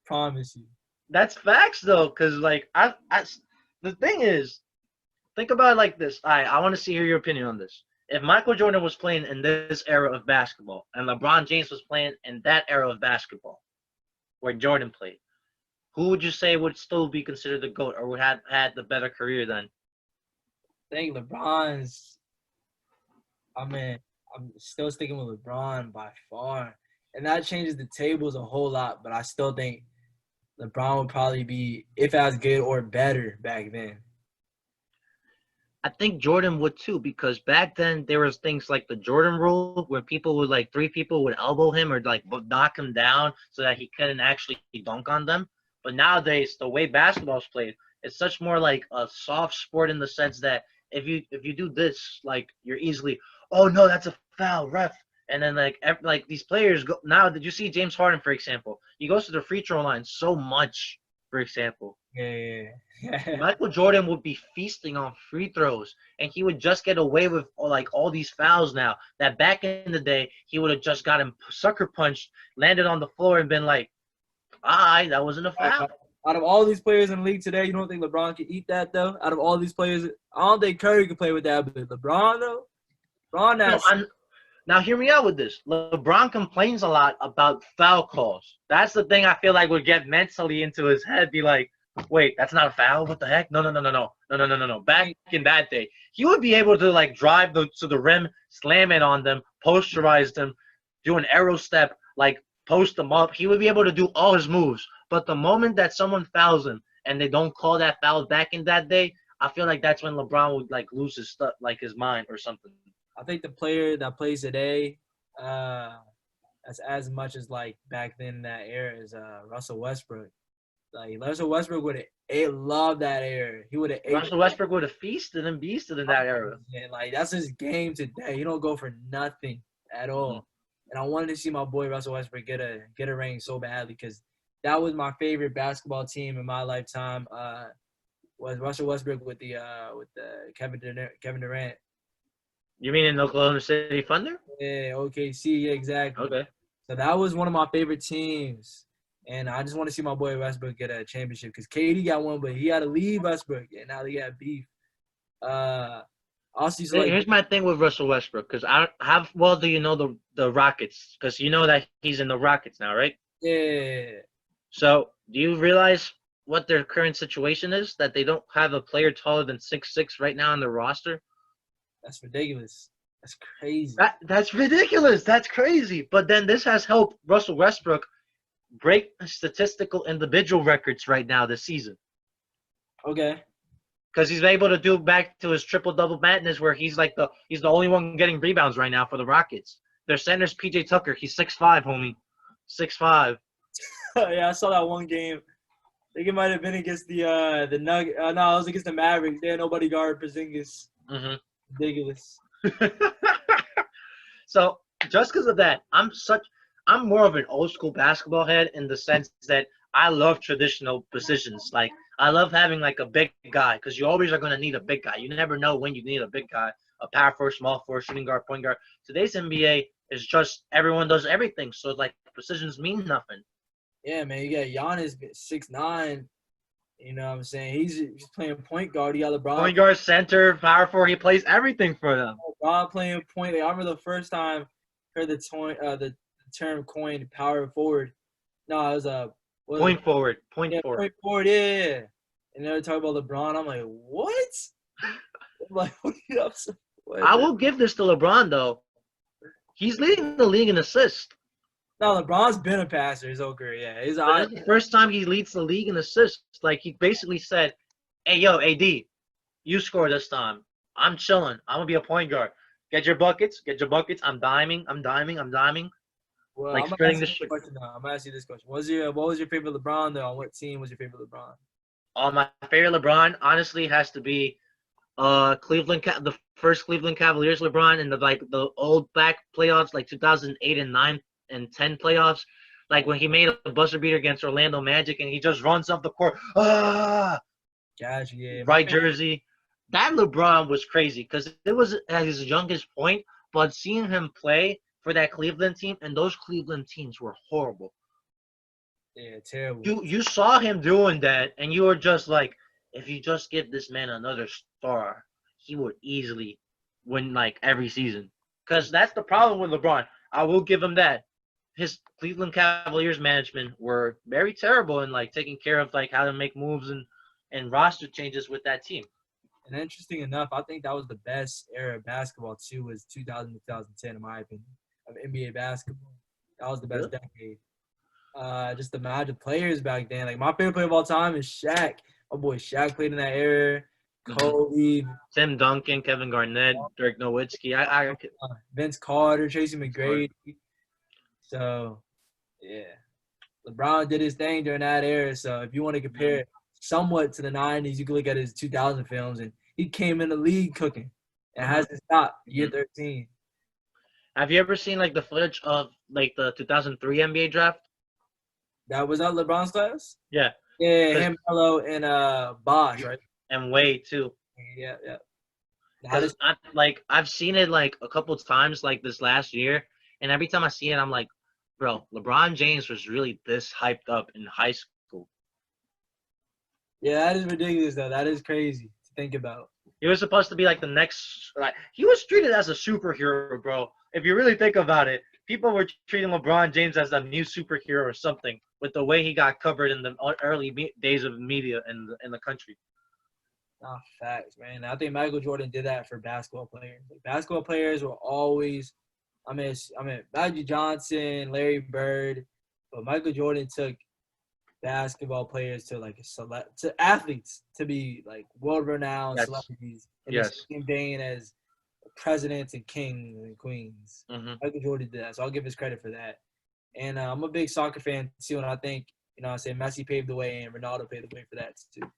Promise you. That's facts though, because like the thing is, think about it like this. I want to hear your opinion on this. If Michael Jordan was playing in this era of basketball and LeBron James was playing in that era of basketball where Jordan played, who would you say would still be considered the GOAT or would have had the better career then? I think LeBron's – I'm still sticking with LeBron by far. And that changes the tables a whole lot, but I still think LeBron would probably be, if as good or better back then. I think Jordan would too, because back then there was things like the Jordan rule where people would like 3 people would elbow him or like knock him down so that he couldn't actually dunk on them. But nowadays, the way basketball's played, it's such more like a soft sport in the sense that if you do this, like you're easily, oh no, that's a foul, ref. And then like these players go now. Did you see James Harden, for example? He goes to the free throw line so much, for example. Yeah. Michael Jordan would be feasting on free throws, and he would just get away with like all these fouls now. That back in the day, he would have just got him sucker punched, landed on the floor, and been like, that wasn't a foul. Out of all these players in the league today, you don't think LeBron can eat that, though? Out of all these players, I don't think Curry could play with that, but LeBron, though? Now, hear me out with this. LeBron complains a lot about foul calls. That's the thing I feel like would get mentally into his head, be like, wait, that's not a foul? What the heck? No. Back in that day, he would be able to, like, drive to the rim, slam it on them, posterize them, do an arrow step, like, post them up. He would be able to do all his moves. But the moment that someone fouls him and they don't call that foul back in that day, I feel like that's when LeBron would, like, lose his stuff, like his mind or something. I think the player that plays today, as much as like back then in that era, is Russell Westbrook. Like Russell Westbrook would have loved that era. He would have. Russell Westbrook would have feasted and beasted in that era. And like that's his game today. He don't go for nothing at all. Mm-hmm. And I wanted to see my boy Russell Westbrook get a ring so badly because that was my favorite basketball team in my lifetime. Was Russell Westbrook with the Kevin Durant. You mean in Oklahoma City Thunder? Yeah, OKC, yeah, exactly. Okay. So that was one of my favorite teams. And I just want to see my boy Westbrook get a championship because KD got one, but he had to leave Westbrook, and now they got beef. Here's my thing with Russell Westbrook because how well do you know the Rockets? Because you know that he's in the Rockets now, right? Yeah. So do you realize what their current situation is? That they don't have a player taller than 6'6" right now on their roster? That's ridiculous. That's crazy. That's ridiculous. That's crazy. But then this has helped Russell Westbrook break statistical individual records right now this season. Okay. because he's able to do back to his triple-double madness where he's the only one getting rebounds right now for the Rockets. Their center's PJ Tucker. He's 6'5", homie. 6'5". Yeah, I saw that one game. I think it might have been against the Nugget. No, it was against the Mavericks. They had nobody guard Porzingis. Mm-hmm. Ridiculous. So just because of that, I'm more of an old school basketball head in the sense that I love traditional positions. Like I love having like a big guy because you always are going to need a big guy. You never know when you need a big guy, a power forward, small forward, shooting guard, point guard. Today's NBA is just everyone does everything. So like positions mean nothing. Yeah, man, you got Giannis 6'9". You know what I'm saying? He's playing point guard. You got LeBron. Point guard, center, power forward. He plays everything for them. LeBron playing point. Like, I remember the first time I heard the term coined power forward. No, it was a point forward. Point forward. Point forward, yeah. And they were talking about LeBron. I'm like, what? I'm like, what? I will give this to LeBron though. He's leading the league in assists. No, LeBron's been a passer his whole career. Yeah, That's the first time he leads the league in assists. Like he basically said, "Hey, yo, AD, you score this time. I'm chilling. I'm gonna be a point guard. Get your buckets. I'm diming. Well, like I'm spreading gonna the shit." I'm gonna ask you this question. What was your favorite LeBron though? On what team was your favorite LeBron? My favorite LeBron honestly has to be the first Cleveland Cavaliers LeBron in the old back playoffs, like 2008 and 9 and 10 playoffs, like when he made a buzzer beater against Orlando Magic and he just runs up the court, Gotcha, yeah. right jersey. That LeBron was crazy because it was at his youngest point, but seeing him play for that Cleveland team, and those Cleveland teams were horrible. Yeah, terrible. You saw him doing that, and you were just like, if you just give this man another star, he would easily win like every season. Because that's the problem with LeBron. I will give him that. His Cleveland Cavaliers management were very terrible in like taking care of like how to make moves and roster changes with that team. And interesting enough, I think that was the best era of basketball too, was 2000 to 2010 in my opinion, of NBA basketball. That was the best decade. Just the magic players back then. Like my favorite player of all time is Shaq. My boy Shaq played in that era. Kobe, Tim Duncan, Kevin Garnett, Dirk Nowitzki. Vince Carter, Tracy McGrady. So, yeah. LeBron did his thing during that era. So, if you want to compare it somewhat to the 90s, you can look at his 2000 films. And he came in the league cooking. It hasn't stopped. Year 13. Have you ever seen like the footage of like the 2003 NBA draft? That was that LeBron's class? Yeah. Yeah, him, Melo, and Bosh, right? And Wade too. Yeah. Because I've seen it like a couple times like this last year, and every time I see it, I'm like, bro, LeBron James was really this hyped up in high school. Yeah, that is ridiculous though. That is crazy to think about. He was supposed to be like the next, like he was treated as a superhero, bro. If you really think about it, people were treating LeBron James as a new superhero or something with the way he got covered in the early days of media in the country. Nah, facts, man. I think Michael Jordan did that for basketball players. Like, basketball players were always, I mean, Magic Johnson, Larry Bird, but Michael Jordan took basketball players to like to athletes to be like world-renowned celebrities in the same vein as presidents and kings and queens. Michael Jordan did that, so I'll give his credit for that. And I'm a big soccer fan too, and I think I say Messi paved the way and Ronaldo paved the way for that too.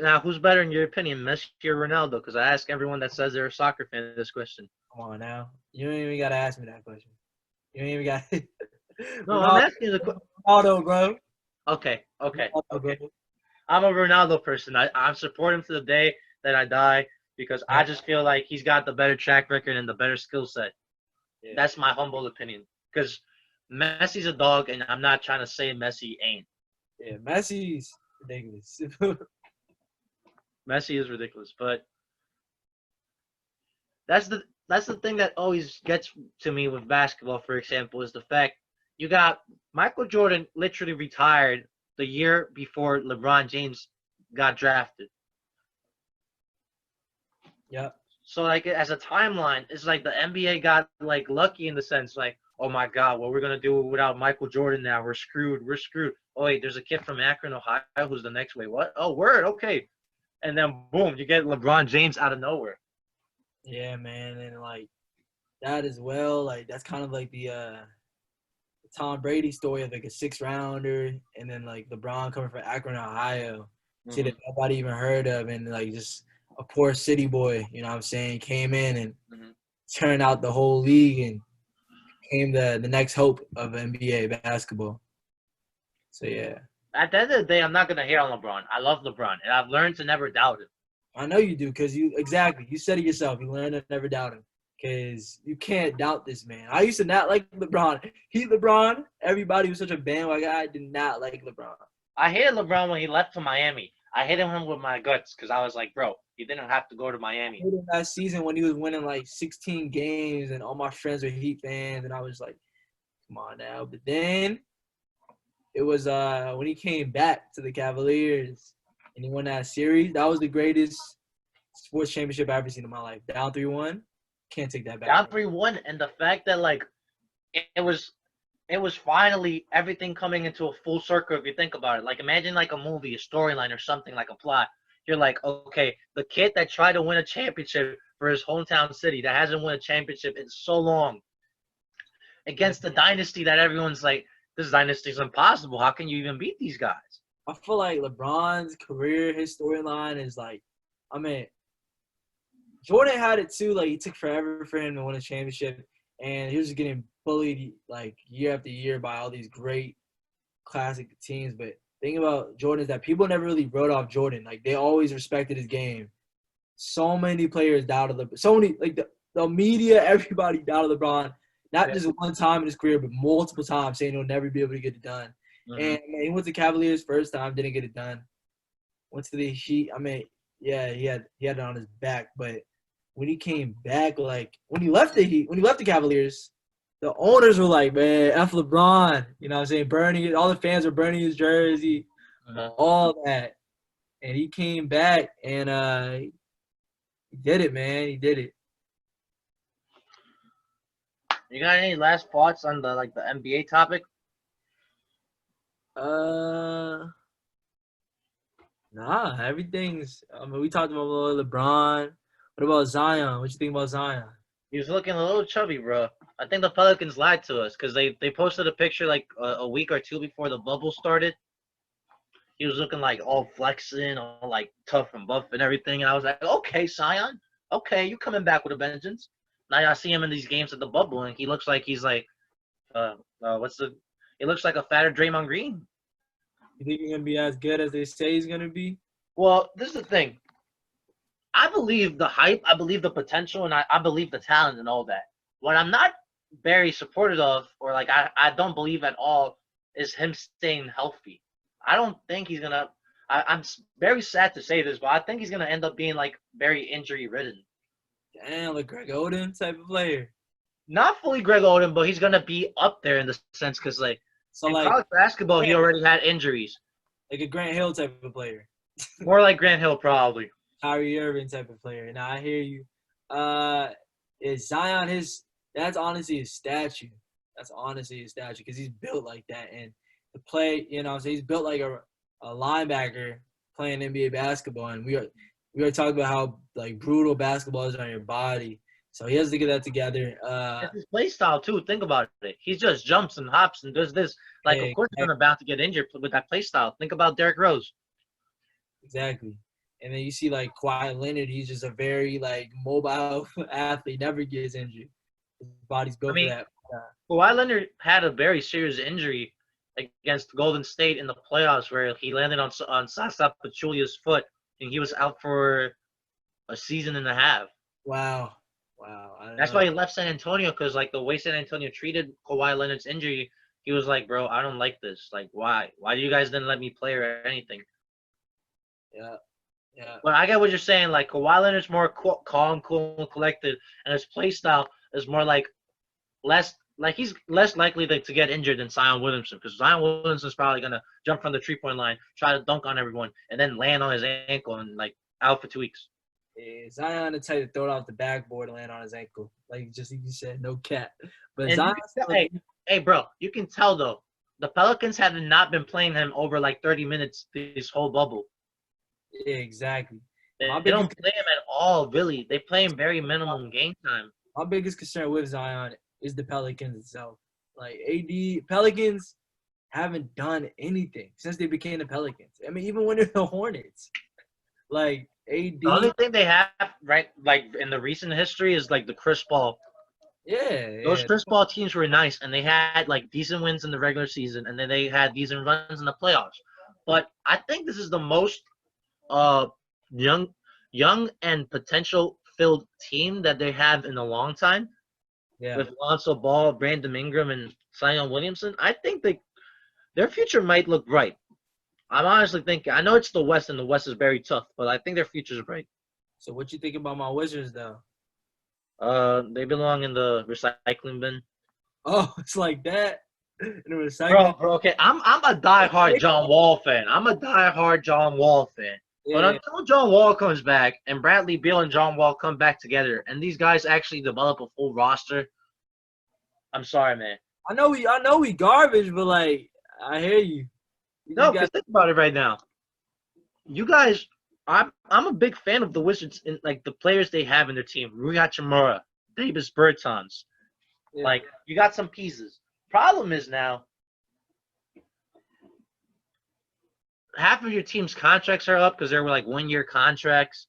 Now, who's better in your opinion, Messi or Ronaldo? Because I ask everyone that says they're a soccer fan this question. Come on now. You don't even got to ask me that question. You don't even got to. No, I'm asking the question. Ronaldo, bro. Okay. I'm a Ronaldo person. I support him to the day that I die because I just feel like he's got the better track record and the better skill set. Yeah. That's my humble opinion. Because Messi's a dog, and I'm not trying to say Messi ain't. Yeah, Messi's ridiculous. Messi is ridiculous, but that's the thing that always gets to me with basketball, for example, is the fact you got Michael Jordan literally retired the year before LeBron James got drafted. Yeah. So like as a timeline, it's like the NBA got like lucky in the sense like, oh my God, what we're gonna do without Michael Jordan now? We're screwed. Oh wait, there's a kid from Akron, Ohio, who's the next way. What? Oh, word. Okay. and then boom, you get LeBron James out of nowhere. Yeah, man, and like that as well. Like that's kind of like the Tom Brady story of like a 6th-rounder, and then like LeBron coming from Akron, Ohio, city that nobody even heard of, and like just a poor city boy. You know what I'm saying? Came in and turned out the whole league and became the next hope of NBA basketball. So yeah. At the end of the day, I'm not gonna hate on LeBron. I love LeBron, and I've learned to never doubt him. I know you do, because you said it yourself. You learned to never doubt him, because you can't doubt this man. I used to not like LeBron. LeBron. Everybody was such a bandwagon. I did not like LeBron. I hated LeBron when he left to Miami. I hated him with my guts because I was like, bro, he didn't have to go to Miami. I hated that season when he was winning like 16 games and all my friends were Heat fans, and I was like, come on now. But then it was when he came back to the Cavaliers and he won that series. That was the greatest sports championship I've ever seen in my life. Down 3-1. Can't take that back. Down 3-1, and the fact that like it was finally everything coming into a full circle if you think about it. Like imagine like a movie, a storyline or something, like a plot. You're like, okay, the kid that tried to win a championship for his hometown city that hasn't won a championship in so long against the dynasty that everyone's like, this dynasty is impossible. How can you even beat these guys? I feel like LeBron's career, his storyline is like, I mean, Jordan had it too. Like, it took forever for him to win a championship, and he was getting bullied like year after year by all these great classic teams. But the thing about Jordan is that people never really wrote off Jordan. Like, they always respected his game. So many players doubted LeBron. So many, like the media, everybody doubted LeBron. Not just one time in his career, but multiple times, saying he'll never be able to get it done. Mm-hmm. And I mean, he went to Cavaliers first time, didn't get it done. Went to the Heat. I mean, yeah, he had it on his back. But when he came back, like when he left the Heat, when he left the Cavaliers, the owners were like, man, F LeBron. You know what I'm saying? Burning it. All the fans were burning his jersey, all that. And he came back and he did it, man. He did it. You got any last thoughts on the NBA topic? Nah, everything's. I mean, we talked about LeBron. What about Zion? What you think about Zion? He was looking a little chubby, bro. I think the Pelicans lied to us because they posted a picture like a week or two before the bubble started. He was looking like all flexing, all like tough and buff and everything, and I was like, okay, Zion, okay, you coming back with a vengeance. Now I see him in these games at the bubble, and he looks like he's like, he looks like a fatter Draymond Green. You think he's gonna be as good as they say he's gonna be? Well, this is the thing. I believe the hype, I believe the potential, and I believe the talent and all that. What I'm not very supportive of, or like I don't believe at all, is him staying healthy. I don't think he's gonna. I'm very sad to say this, but I think he's gonna end up being like very injury ridden. Damn, like Greg Oden type of player. Not fully Greg Oden, but he's gonna be up there in the sense because in college basketball he already had injuries. Like a Grant Hill type of player. More like Grant Hill probably. Kyrie Irving type of player. Now I hear you. Is Zion that's honestly his statue. That's honestly his statue because he's built like that, and the play, you know, so he's built like a linebacker playing NBA basketball, and we are talking about how like brutal basketball is on your body. So he has to get that together. It's his play style too. Think about it. He just jumps and hops and does this. Like, of course, he's about to get injured with that play style. Think about Derrick Rose. Exactly. And then you see like Kawhi Leonard. He's just a very like mobile athlete. Never gets injured. His body's built for that. Kawhi Leonard had a very serious injury against Golden State in the playoffs where he landed on Sasa Pachulia's foot and he was out for a season and a half. Wow. That's why he left San Antonio, because like the way San Antonio treated Kawhi Leonard's injury, he was like, bro, I don't like this. Like, why? Why do you guys didn't let me play or anything? Yeah. But I get what you're saying. Like, Kawhi Leonard's more calm, cool, and collected, and his play style is more like he's less likely to get injured than Zion Williamson, because Zion Williamson's probably gonna jump from the 3-point line, try to dunk on everyone, and then land on his ankle and like out for 2 weeks. Yeah, Zion the type to throw it off the backboard and land on his ankle, like you said, no cat. But and Zion, hey, bro, you can tell though the Pelicans have not been playing him over like 30 minutes this whole bubble. Yeah, exactly. They don't play him at all, really. They play him very minimum game time. My biggest concern with Zion is the Pelicans itself. Like Pelicans haven't done anything since they became the Pelicans. I mean, even when they're the Hornets, like AD. The only thing they have, right, like in the recent history, is like the Chris Paul. Those Chris Paul teams were nice, and they had like decent wins in the regular season, and then they had decent runs in the playoffs. But I think this is the most young and potential filled team that they have in a long time. Yeah. With Lonzo Ball, Brandon Ingram, and Zion Williamson, I think their future might look bright. I'm honestly thinking. I know it's the West, and the West is very tough, but I think their future is bright. So what you think about my Wizards, though? They belong in the recycling bin. Oh, it's like that. In the recycling. Bro, okay. I'm a diehard John Wall fan. Yeah, But until John Wall comes back and Bradley Beal and John Wall come back together, and these guys actually develop a full roster, I'm sorry, man. I know we garbage, but like I hear you. No, because think about it right now. You guys, I'm a big fan of the Wizards and like the players they have in their team. Rui Hachimura, Davis Bertans. Yeah. Like you got some pieces. Problem is now, half of your team's contracts are up because they were like 1-year contracts.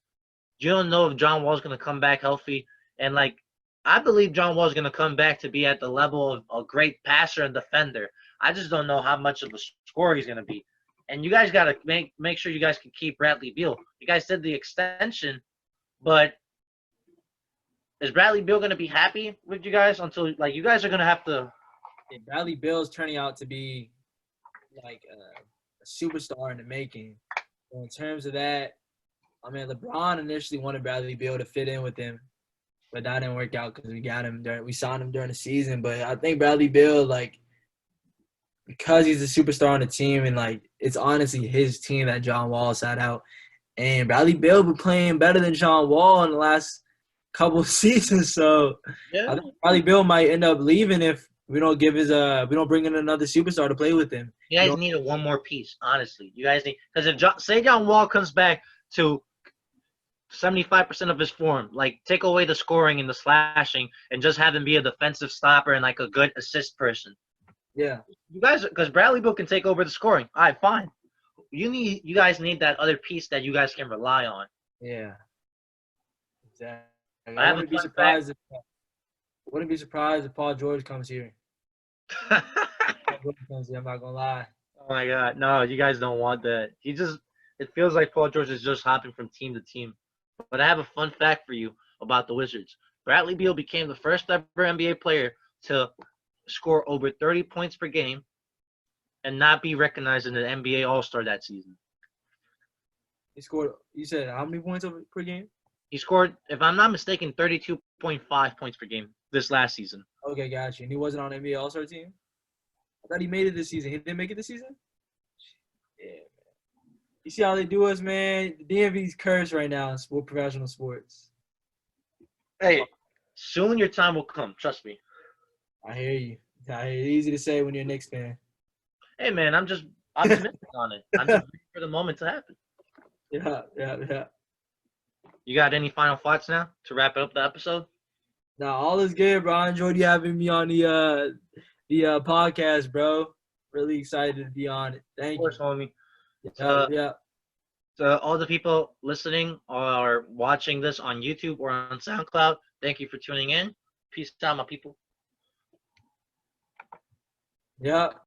You don't know if John Wall's going to come back healthy. And like, I believe John Wall's going to come back to be at the level of a great passer and defender. I just don't know how much of a scorer he's going to be. And you guys got to make sure you guys can keep Bradley Beal. You guys did the extension, but is Bradley Beal going to be happy with you guys until like you guys are going to have to? Yeah, Bradley Beal is turning out to be like a superstar in the making. So in terms of that, I mean, LeBron initially wanted Bradley Beal to fit in with him, but that didn't work out because we signed him during the season. But I think Bradley Beal, like, because he's a superstar on the team and like it's honestly his team that John Wall sat out, and Bradley Beal been playing better than John Wall in the last couple of seasons. So Yeah. I think Bradley Beal might end up leaving if we don't bring in another superstar to play with him. You guys need one more piece, honestly. You guys need because if say John Wall comes back to 75% of his form, like take away the scoring and the slashing, and just have him be a defensive stopper and like a good assist person. Yeah. You guys, because Bradley Beal can take over the scoring. All right, fine. You guys need that other piece that you guys can rely on. Yeah. Exactly. I wouldn't be surprised if Paul George comes here. I'm not gonna lie. Oh my God, no, you guys don't want that. It feels like Paul George is just hopping from team to team. But I have a fun fact for you about the Wizards. Bradley Beal became the first ever NBA player to score over 30 points per game and not be recognized in the NBA All-Star that season. He scored. You said how many points per game? He scored, if I'm not mistaken, 32.5 points per game this last season. Okay, got you. And he wasn't on the NBA All-Star team? I thought he made it this season. He didn't make it this season? Yeah, man. You see how they do us, man? The DMV's cursed right now in professional sports. Hey, soon your time will come. Trust me. I hear you. It's easy to say when you're a Knicks fan. Hey, man, I'm just optimistic on it. I'm just waiting for the moment to happen. Yeah. You got any final thoughts now to wrap up the episode? No, all is good, bro. I enjoyed you having me on the podcast, bro. Really excited to be on it. Thank you. Of course, homie. Yeah. To all the people listening or watching this on YouTube or on SoundCloud, thank you for tuning in. Peace out, my people. Yeah.